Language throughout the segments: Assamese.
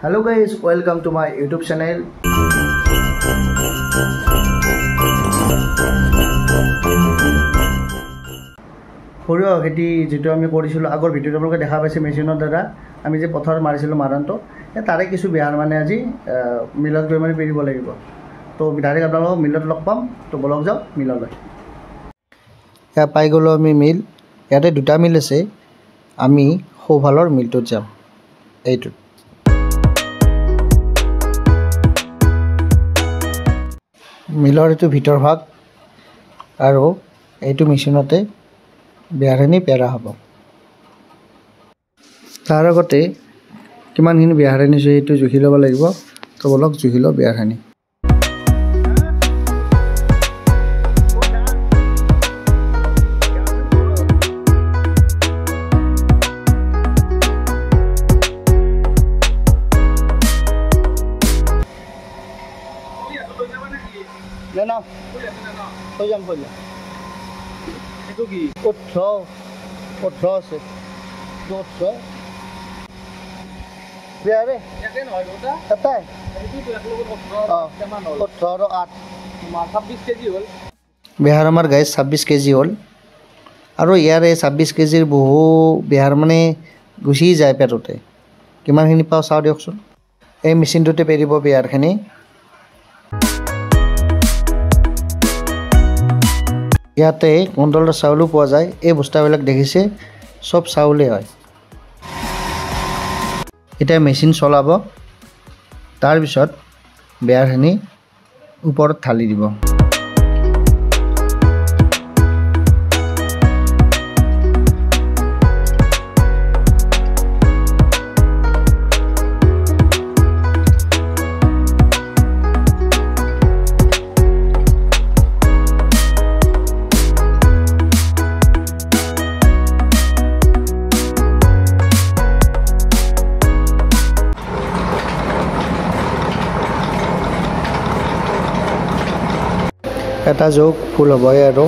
Hello guys, welcome to my YouTube channel. সৰিয়হ খেতি যেটো আমি কৰিছিলো আগৰ ভিডিঅ'ত আপোনালোকে দেখা পাইছে মেচিনৰ দ্বাৰা আমি যে পথাৰত মাৰিছিলো মাৰানটো তাৰে কিছু বিহাৰ মানে আজি মিলত গৈ মানে পেৰিব লাগিব তো ডাইৰেক্ট আপোনালোকক মিলত লগ পাম তো বলক যাও মিললৈ ইয়া পাই গলো আমি মিল ইয়াতে দুটা মিল আছে আমি সোভালৰ মিলটোত যাম এইটো মিলৰ এইটো ভিতৰ ভাগ আৰু এইটো মেচিনতে বিহাৰখিনি পেৰা হ'ব তাৰ আগতে কিমানখিনি বিহাৰখিনি আছে এইটো জুখি ল'ব লাগিব তো বলক জুখি লওঁ বিহাৰখিনি না হৈ যাম এইটো কি 18 আছে 18 বিহাৰে একে নহয় ওটা এটাই এইটো তো 18 কিমান হ'ল 18 8 তোমাৰ 26 কেজি হ'ল বিহাৰ আমাৰ গাইস 26 কেজি হ'ল আৰু ইয়াৰে 26 কেজিৰ বহু বিহাৰ মানে গুছি যায় পেটতে কিমানখিনি পাও চাও দিয়কচোন এই মেচিনটোতে পেৰিব বিহাৰখিনি ইয়াতে কণ্ট্ৰলৰ চাউলো পোৱা যায় এই বস্তাবিলাক দেখিছে সব চাউলে হয় এটা মেচিন চলাব তাৰ পিছত বিহাৰখিনি ওপৰত ঢালি দিব এটা যোগ ফুল হ'ব আৰু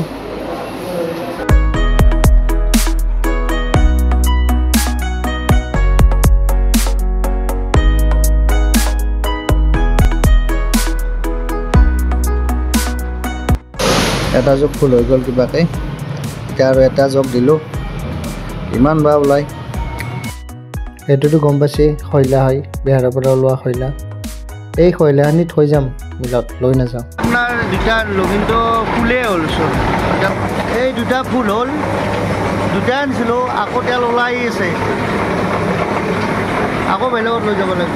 এটা যোগ ফুল হৈ গ'ল কিবাকে এতিয়া আৰু এটা যোগ দিলোঁ ইমান বা ওলাই এইটোতো গম পাইছে খৈলা হয় বিহাৰৰ পৰা ওলোৱা খৈলা এই খৈলাখিনি থৈ যাম মিলত লৈ নাযাওঁ আপোনাৰ দুটা লবিনটো ফুলেই হ'ল চোন এই দুটা ফুল হ'ল দুটা আনিছিলোঁ আকৌ তেল ওলাই আছে আকৌ বেলেগত লৈ যাব লাগিব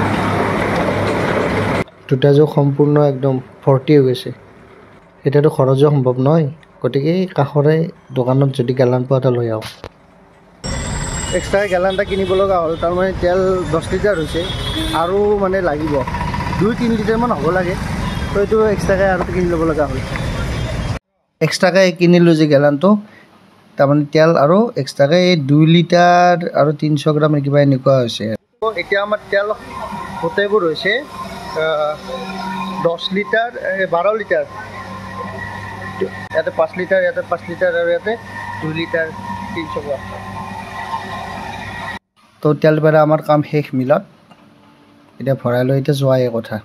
দুটা যোগ সম্পূৰ্ণ একদম ভৰ্তি হৈ গৈছে এতিয়াতো খৰচ যোৱা সম্ভৱ নহয় গতিকে কাষৰে দোকানত যদি গেলান পোৱা এটা লৈ আহোঁ এক্সট্ৰা গেলান এটা কিনিব লগা হ'ল তাৰমানে তেল 10 লিটাৰ হৈছে আৰু মানে লাগিব 2-3 লিটাৰমান হ'ব লাগে তো এইটো এক্সট্ৰাকৈ আৰু কিনি ল'ব লগা হ'ল এক্সট্ৰাকৈ কিনিলোঁ যে গেলানটো তাৰমানে তেল আৰু এক্সট্ৰাকৈ 2 লিটাৰ আৰু 300 গ্ৰাম কিবা এনেকুৱা হৈছে এতিয়া আমাৰ তেল গোটেইবোৰ হৈছে 10 লিটাৰ 12 লিটাৰ ইয়াতে 5 লিটাৰ ইয়াতে 5 লিটাৰ আৰু ইয়াতে 2 লিটাৰ 300 গ্ৰাম তো তেল পেৰা আমাৰ কাম শেষ মিলত এতিয়া ভৰাই লৈ এতিয়া যোৱাই কথা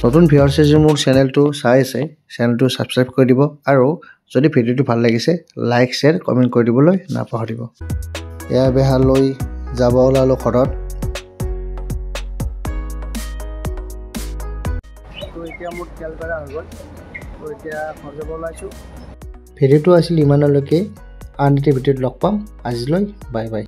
নতুন ভিউৱাৰ্ছে যে মোৰ চেনেলটো চাই আছে চেনেলটো ছাবস্ক্ৰাইব কৰি দিব আৰু যদি ভিডিঅ'টো ভাল লাগিছে লাইক শ্বেয়াৰ কমেণ্ট কৰি দিবলৈ নাপাহৰিব এয়া বেহা লৈ যাব ওলালোঁ ঘৰত তো এতিয়া মোৰ তেল পেৰা হৈ গ'ল তো এতিয়া ঘৰ যাব ওলাইছোঁ ভিডিঅ'টো আছিল ইমানলৈকে আন এটা ভিডিঅ'ত লগ পাম আজিলৈ বাই বাই